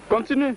Continue.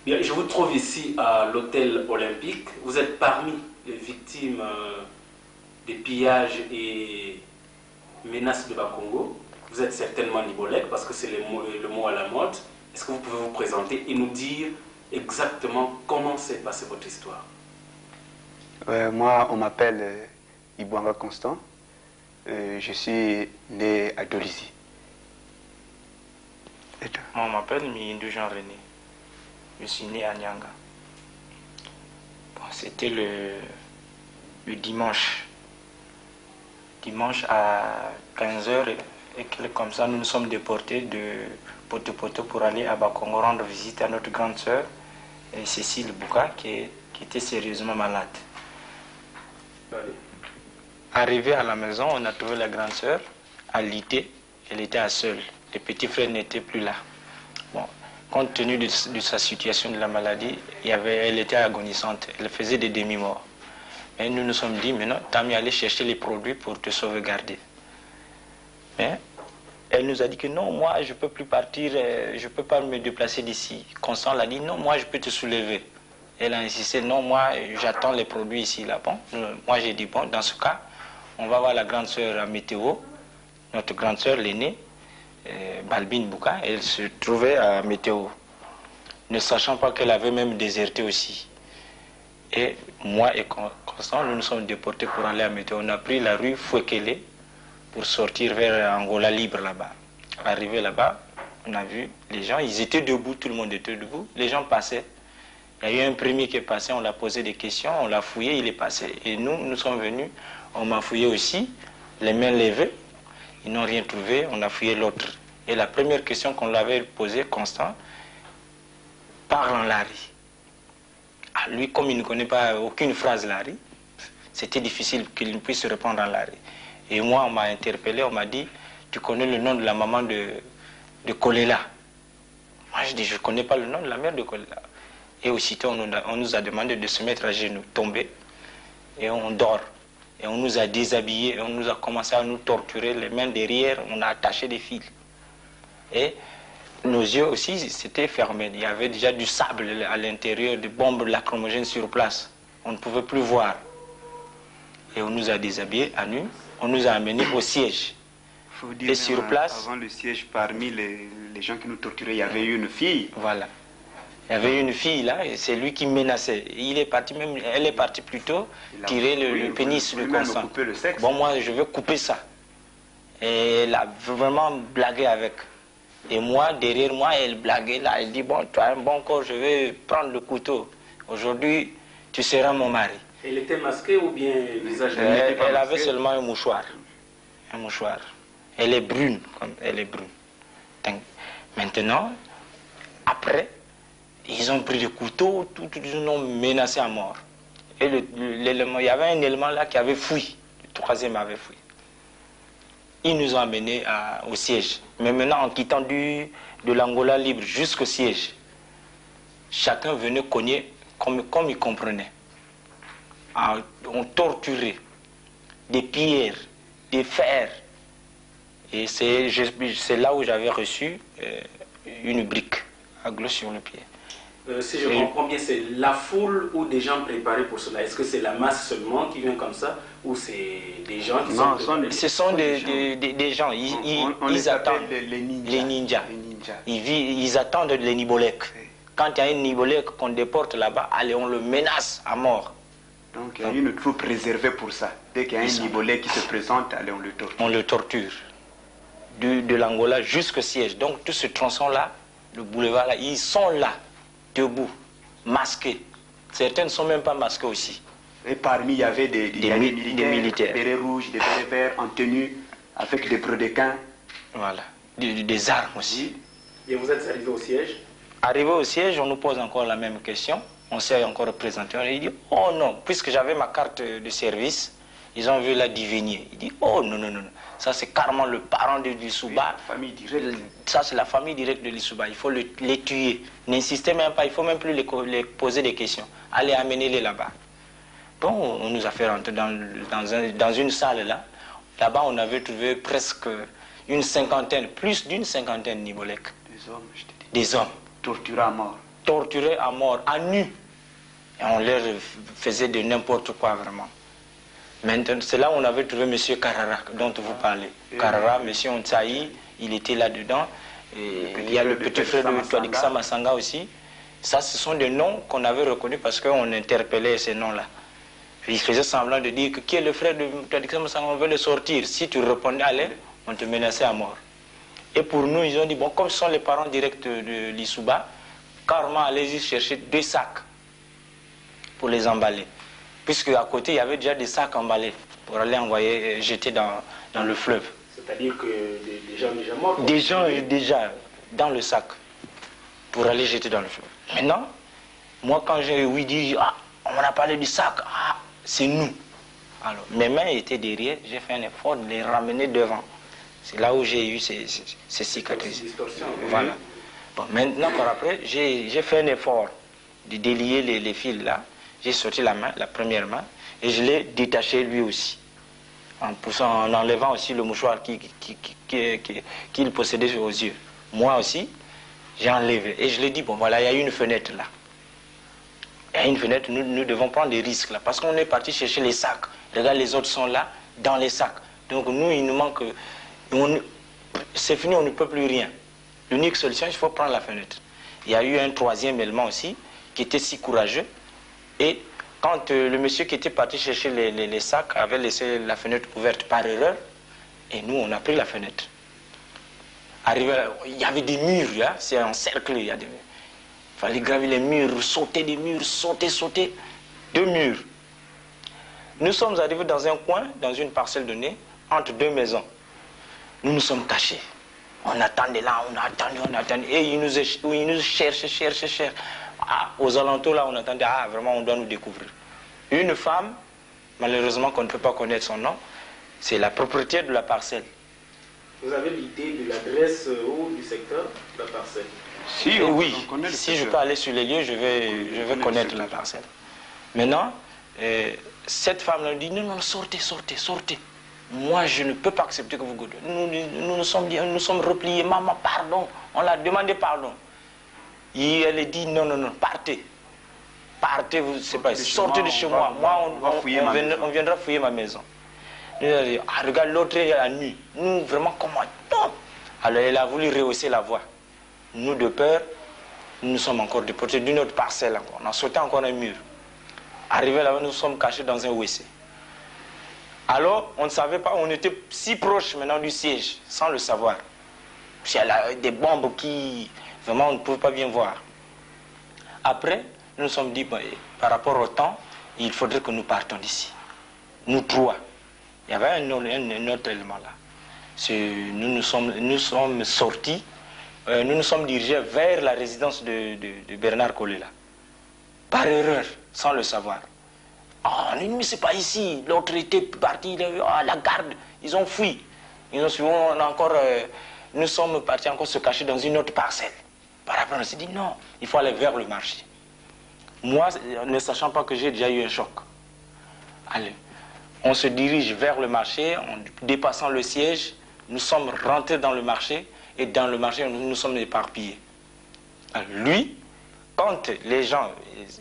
Bien, je vous trouve ici à l'hôtel Olympique. Vous êtes parmi les victimes des pillages et menaces de Bakongo. Vous êtes certainement Nibolek parce que c'est le mot à la mode. Est-ce que vous pouvez vous présenter et nous dire exactement comment s'est passée votre histoire? Moi, on m'appelle Ibouanga Constant. Je suis né à Dolisie. Moi, on m'appelle Mindou Jean René. Je suis né à Nyanga. Bon, c'était le dimanche. Dimanche à 15h et comme ça, nous nous sommes déportés de Poto-Poto pour aller à Bakongo rendre visite à notre grande sœur, Cécile Bouka, qui était sérieusement malade. Arrivé à la maison, on a trouvé la grande sœur alitée. Elle était seule. Les petits frères n'étaient plus là. Bon, compte tenu de sa situation de la maladie, elle était agonisante. Elle faisait des demi-morts. Mais nous nous sommes dit, maintenant, t'as mis à aller chercher les produits pour te sauvegarder. Mais elle nous a dit que non, moi, je ne peux plus partir, je ne peux pas me déplacer d'ici. Constant l'a dit, non, moi, je peux te soulever. Elle a insisté, non, moi, j'attends les produits ici, là. Bon, moi, j'ai dit, bon, dans ce cas, on va voir la grande sœur à Météo, notre grande sœur, l'aînée, Balbine Bouka. Elle se trouvait à Météo, ne sachant pas qu'elle avait même déserté aussi. Et moi et Constant, nous nous sommes déportés pour aller à Météo. On a pris la rue Fouekele pour sortir vers Angola libre là-bas. Arrivé là-bas, on a vu les gens, ils étaient debout, tout le monde était debout. Les gens passaient. Il y a eu un premier qui est passé, on l'a posé des questions, on l'a fouillé, il est passé. Et nous sommes venus, on m'a fouillé aussi, les mains levées. Ils n'ont rien trouvé, on a fouillé l'autre. Et la première question qu'on l'avait posée, Constant, parle en lari. Ah, lui, comme il ne connaît pas aucune phrase lari, c'était difficile qu'il puisse répondre en lari. Et moi, on m'a interpellé, on m'a dit, tu connais le nom de la maman de Kolela? Moi, je dis, je ne connais pas le nom de la mère de Kolela. Et aussitôt, on nous a demandé de se mettre à genoux, tomber, et on dort. Et on nous a déshabillés, et on nous a commencé à nous torturer, les mains derrière, on a attaché des fils. Et nos yeux aussi s'étaient fermés. Il y avait déjà du sable à l'intérieur, des bombes lacrymogènes sur place. On ne pouvait plus voir. Et on nous a déshabillés à nu, on nous a amenés au siège. Faut dire, et sur place, avant le siège, parmi les gens qui nous torturaient, il y avait une fille. Voilà. Il y avait une fille là, et c'est lui qui menaçait. Il est parti même, elle est partie plutôt tirer le pénis de Constant. Bon, moi, je veux couper ça. Et elle a vraiment blagué avec. Et moi, derrière moi, elle blaguait là. Elle dit, bon, tu as un bon corps, je vais prendre le couteau. Aujourd'hui, tu seras mon mari. Elle était masquée ou bien visage? Elle avait seulement un mouchoir. Un mouchoir. Elle est brune, comme elle est brune. Maintenant, après, ils ont pris le couteau, ils nous ont menacé à mort. Et il y avait un élément là qui avait fui. Le troisième avait fui. Ils nous ont amenés au siège. Mais maintenant, en quittant de l'Angola libre jusqu'au siège, chacun venait cogner comme il comprenait. On torturait des pierres, des fers. Et c'est là où j'avais reçu une brique à gauche sur le pied. Si je comprends bien, c'est la foule ou des gens préparés pour cela? Est-ce que c'est la masse seulement qui vient comme ça ou c'est des gens qui sont préparés? Ce sont des gens. Ils attendent les ninjas. Ils attendent les Nibolek. Quand il y a un Nibolek qu'on déporte là-bas, allez, on le menace à mort. Donc il y a une troupe réservée pour ça. Dès qu'il y a un Nibolek qui se présente, allez, on le torture. On le torture. de l'Angola jusqu'au siège. Donc tout ce tronçon-là, le boulevard-là, ils sont là, debout, masqués. Certains ne sont même pas masqués aussi. Et parmi, il y avait des militaires, des bérets rouges, des bérets verts en tenue, avec des brodequins. Voilà, des armes aussi. Et vous êtes arrivé au siège? Arrivé au siège, on nous pose encore la même question. On s'est encore présenté. On a dit, oh non, puisque j'avais ma carte de service, ils ont vu la divinier. Il dit, oh non, non, non, ça c'est carrément le parent de Lissouba. Ça c'est la famille directe de Lissouba. Il faut les tuer. N'insistez même pas, il ne faut même plus les poser des questions. Allez, amenez-les là-bas. Bon, on nous a fait rentrer dans une salle là. Là-bas, on avait trouvé presque une cinquantaine, plus d'une cinquantaine Nibolek. Des hommes, je te dis. Des hommes. Torturés à mort. Torturés à mort, à nu. Et on leur faisait de n'importe quoi vraiment. Maintenant, c'est là où on avait trouvé M. Karara, dont vous parlez. Karara, M. Ontsaï, il était là-dedans. Il y a le petit frère de Twadiksa Masanga aussi. Ça, ce sont des noms qu'on avait reconnus parce qu'on interpellait ces noms-là. Il faisait semblant de dire que qui est le frère de Twadiksa Masanga, on veut le sortir. Si tu répondais à l'aide, on te menaçait à mort. Et pour nous, ils ont dit, bon, comme ce sont les parents directs de Lissouba, carrément, allez-y chercher 2 sacs pour les emballer. Puisque à côté, il y avait déjà des sacs emballés pour aller envoyer, jeter dans le fleuve. C'est-à-dire que des gens déjà morts? Des gens déjà dans le sac pour aller jeter dans le fleuve. Maintenant, moi quand j'ai oui dit, ah, on a parlé du sac, ah, c'est nous. Alors, mes mains étaient derrière, j'ai fait un effort de les ramener devant. C'est là où j'ai eu ces cicatrices. Voilà. Bon, maintenant, par après, j'ai fait un effort de délier les fils là. J'ai sorti la main, la première main, et je l'ai détaché lui aussi. En enlevant aussi le mouchoir qu'il possédait aux yeux. Moi aussi, j'ai enlevé. Et je lui ai dit, bon voilà, il y a une fenêtre là. Il y a une fenêtre, nous devons prendre des risques là. Parce qu'on est parti chercher les sacs. Regarde, les autres sont là, dans les sacs. Donc nous, il nous manque... C'est fini, on ne peut plus rien. L'unique solution, il faut prendre la fenêtre. Il y a eu un troisième élément aussi, qui était si courageux. Et quand le monsieur qui était parti chercher les sacs avait laissé la fenêtre ouverte par erreur, et nous, on a pris la fenêtre. Arrivé là, il y avait des murs, là, c'est un cercle, il y a des murs. Il fallait gravir les murs, sauter des murs, sauter. 2 murs. Nous sommes arrivés dans un coin, dans une parcelle donnée, entre 2 maisons. Nous nous sommes cachés. On attendait là, on attendait. Et ils nous cherchaient. Ah, aux alentours là, on attendait, ah vraiment, on doit nous découvrir. Une femme, malheureusement qu'on ne peut pas connaître son nom, c'est la propriétaire de la parcelle. Vous avez l'idée de l'adresse ou du secteur de la parcelle? Si, oui, si je peux aller sur les lieux, je vais connaître la parcelle. Maintenant, cette femme-là dit, non, sortez. Moi, je ne peux pas accepter que vous goûtez. Nous nous sommes repliés, maman, pardon. On l'a demandé pardon. Et elle a dit, non, partez. Partez, c'est pas, sortez de chez moi. Moi, on viendra fouiller ma maison. Ah, regarde, l'autre est à nu. Nous, vraiment, comment? Non. Alors, elle a voulu rehausser la voix. Nous, de peur, nous sommes encore déportés d'une autre parcelle encore. On a sauté encore un mur. Arrivé là-bas, nous sommes cachés dans un WC. Alors, on ne savait pas, on était si proche maintenant du siège, sans le savoir. Puis il y a des bombes qui, vraiment, on ne pouvait pas bien voir. Après, nous nous sommes dit, bon, par rapport au temps, il faudrait que nous partons d'ici. Nous 3. Il y avait un autre élément là. Nous sommes sortis, nous nous sommes dirigés vers la résidence de Bernard Kolela. Par erreur, sans le savoir. Ah, mais c'est pas ici. L'autre était parti, la garde, ils ont fui. Ils ont suivi, nous sommes partis encore se cacher dans une autre parcelle. Par après, on s'est dit non, il faut aller vers le marché. Moi, ne sachant pas que j'ai déjà eu un choc. Allez, on se dirige vers le marché, en dépassant le siège, nous sommes rentrés dans le marché, et dans le marché, nous sommes éparpillés. Alors, lui, quand les gens,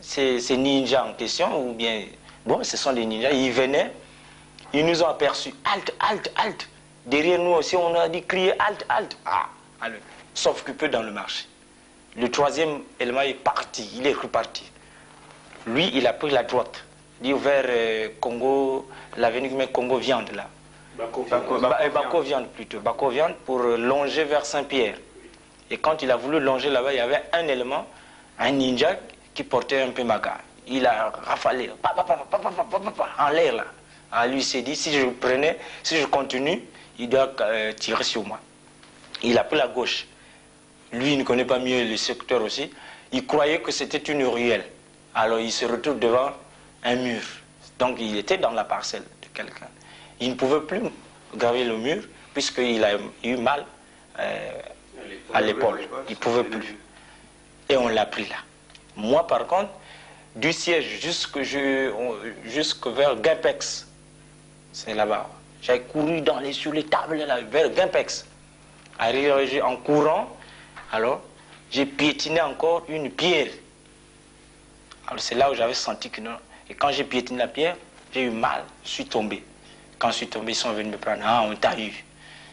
ces ninjas en question, ou bien, bon, ce sont des ninjas, ils venaient, ils nous ont aperçus, halte. Derrière nous aussi, on a dit crier halte. Ah, alors, sauf que peu dans le marché. Le troisième élément est parti, il est reparti. Lui, il a pris la droite, dit vers Congo, l'avenue Congo Viande là. Bako-Viande plutôt. Bako-Viande pour longer vers Saint-Pierre. Et quand il a voulu longer là-bas, il y avait un élément, un ninja qui portait un peu maga. Il a rafalé en l'air là. Alors lui s'est dit, si je continue, il doit tirer sur moi. Il a pris la gauche. Lui, il ne connaît pas mieux le secteur aussi. Il croyait que c'était une ruelle. Alors il se retrouve devant un mur. Donc il était dans la parcelle de quelqu'un. Il ne pouvait plus graver le mur puisqu'il a eu mal à l'épaule. Il ne pouvait plus. Et on l'a pris là. Moi par contre, du siège jusque vers Gimpex, c'est là-bas. J'ai couru sur les tables là, vers Gimpex. Arrivé en courant, alors j'ai piétiné encore une pierre. Alors c'est là où j'avais senti que non. Et quand j'ai piétiné la pierre, j'ai eu mal, je suis tombé. Quand je suis tombé, ils sont venus me prendre. Ah, on t'a eu.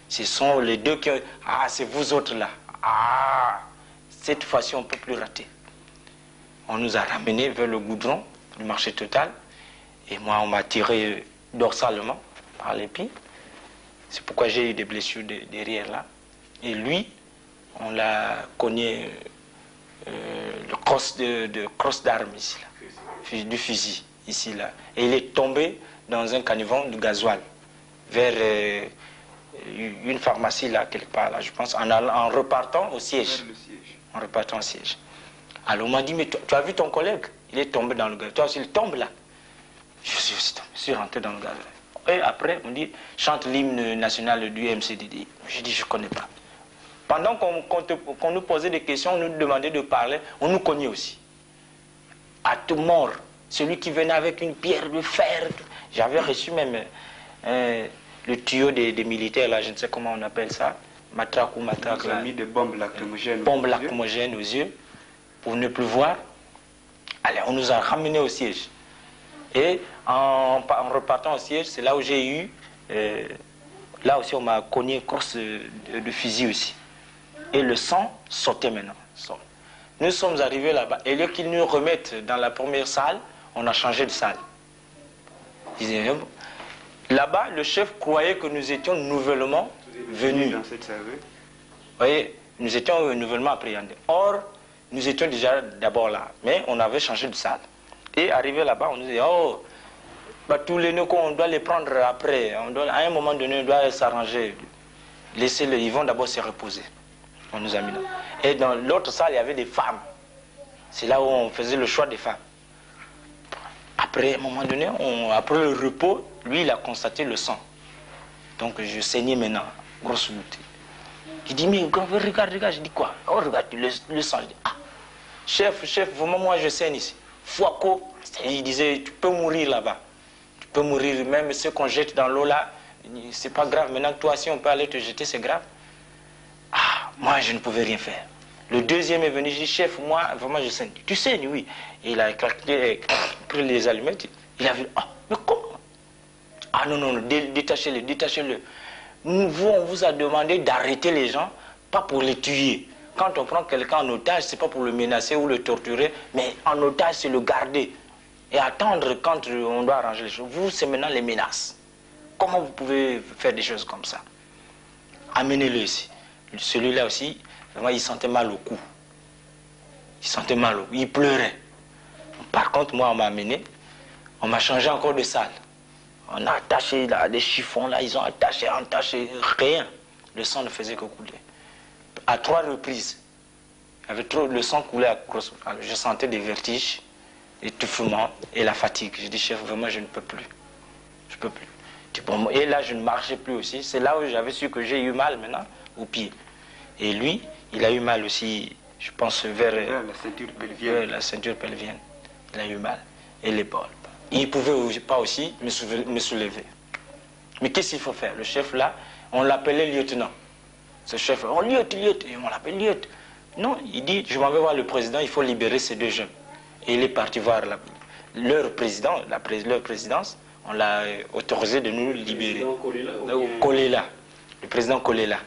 Ce sont les deux qui ont... Ah, c'est vous autres là. Ah, cette fois-ci, on ne peut plus rater. On nous a ramenés vers le goudron du marché total. Et moi, on m'a tiré dorsalement par les pieds. C'est pourquoi j'ai eu des blessures derrière là. Et lui, on l'a cogné le crosse d'armes ici, là, du fusil, ici, là. Et il est tombé dans un caniveau de gasoil, vers une pharmacie, là, quelque part, là, je pense, en repartant au siège. En repartant au siège. Alors on m'a dit, mais tu as vu ton collègue? Il est tombé dans le gasoil. Toi aussi, il tombe là. Je suis rentré dans le gasoil. Et après, on dit, chante l'hymne national du MCDD. J'ai dit, je ne connais pas. Pendant qu'on nous posait des questions, on nous demandait de parler, on nous cognait aussi. À tout mort, celui qui venait avec une pierre de fer. J'avais reçu même le tuyau des militaires, là, je ne sais comment on appelle ça, matraque ou matraque. On a mis des bombes lacrymogènes. Bombes lacrymogènes aux yeux, pour ne plus voir. Allez, on nous a ramenés au siège. Et en repartant au siège, c'est là où j'ai eu, là aussi on m'a cogné une course de fusil aussi. Et le sang sortait maintenant. Nous sommes arrivés là-bas. Et lieu qu'ils nous remettent dans la première salle, on a changé de salle. Là-bas, le chef croyait que nous étions nouvellement venus. Dans cette salle, oui. Vous voyez, nous étions nouvellement appréhendés. Or, nous étions déjà d'abord là. Mais on avait changé de salle. Et arrivé là-bas, on nous dit, oh, bah, tous les nœuds, on doit les prendre après. À un moment donné, on doit s'arranger. Laissez-les, ils vont d'abord se reposer. On nous a mis là. Et dans l'autre salle, il y avait des femmes. C'est là où on faisait le choix des femmes. Après, à un moment donné, après le repos, lui, il a constaté le sang. Donc, je saignais maintenant, grosse bouteille. Il dit, mais regarde. Je dis quoi? Oh, regarde, le sang. Je dis, ah, chef, vraiment, moi, je saigne ici. Fouaco, il disait, tu peux mourir là-bas. Tu peux mourir, même ceux qu'on jette dans l'eau là, c'est pas grave. Maintenant, toi, si on peut aller te jeter, c'est grave. Ah, moi, je ne pouvais rien faire. Le deuxième est venu, je dis, chef, moi, vraiment, je saigne. Tu saignes, oui. Et il a pris les allumettes, il a vu, ah, mais comment? Ah non, détachez-le. Vous, on vous a demandé d'arrêter les gens, pas pour les tuer. Quand on prend quelqu'un en otage, c'est pas pour le menacer ou le torturer, mais en otage, c'est le garder. Et attendre quand on doit arranger les choses. Vous, c'est maintenant les menaces. Comment vous pouvez faire des choses comme ça? Amenez-le ici. Celui-là aussi, vraiment, il sentait mal au cou. Il pleurait. Par contre, moi, on m'a amené, on m'a changé encore de salle. On a attaché là, des chiffons, là, ils ont attaché, rien. Le sang ne faisait que couler. À 3 reprises, le sang coulait à grosse. Je sentais des vertiges, l'étouffement et la fatigue. J'ai dit, chef, vraiment, je ne peux plus. Je ne peux plus. Et là, je ne marchais plus aussi. C'est là où j'avais su que j'ai eu mal maintenant, au pied. Et lui, il a eu mal aussi, je pense, vers la ceinture pelvienne. Il a eu mal. Et l'épaule. Il ne pouvait pas aussi me soulever. Mais qu'est-ce qu'il faut faire? Le chef là, on l'appelait lieutenant. Ce chef, oh lieutenant, on l'appelle lieutenant. Non, il dit, je m'en vais voir le président, il faut libérer ces deux jeunes. Et il est parti voir leur président, leur présidence, on l'a autorisé de nous libérer. Kolela. Le président Kolela.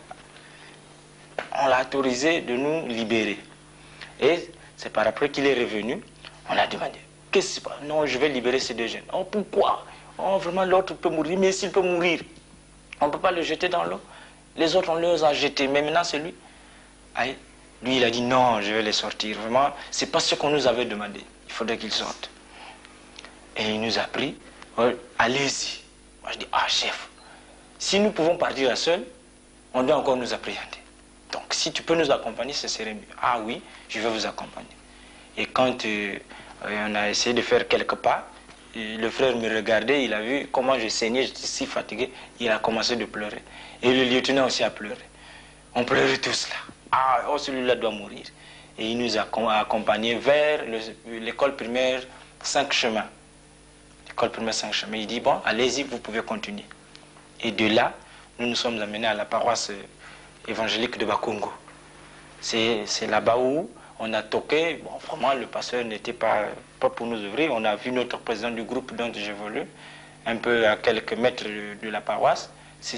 On l'a autorisé de nous libérer. Et c'est par après qu'il est revenu, on a demandé, qu'est-ce qui se passe? Non, je vais libérer ces deux jeunes. Oh, pourquoi? Oh, vraiment, l'autre peut mourir, mais s'il peut mourir, On ne peut pas le jeter dans l'eau. Les autres, on les a jetés, mais maintenant c'est lui. Aïe. Lui, il a dit non, je vais les sortir. Vraiment, c'est pas ce qu'on nous avait demandé. Il faudrait qu'ils sortent. Et il nous a pris, allez-y. Moi, je dis, ah, chef, si nous pouvons partir à seul, on doit encore nous appréhender. Donc, si tu peux nous accompagner, ce serait mieux. Ah oui, je vais vous accompagner. Et quand on a essayé de faire quelques pas, le frère me regardait, il a vu comment je saignais, j'étais si fatigué, il a commencé de pleurer. Et le lieutenant aussi a pleuré. On pleurait tous là. Ah, oh, celui-là doit mourir. Et il nous a accompagnés vers l'école primaire 5 chemins. L'école primaire 5 chemins. Il dit, bon, allez-y, vous pouvez continuer. Et de là, nous nous sommes amenés à la paroisse évangélique de Bakongo. C'est là-bas où on a toqué. Bon, vraiment, le pasteur n'était pas pour nous ouvrir. On a vu notre président du groupe dont j'évolue, un peu à quelques mètres de la paroisse. C'est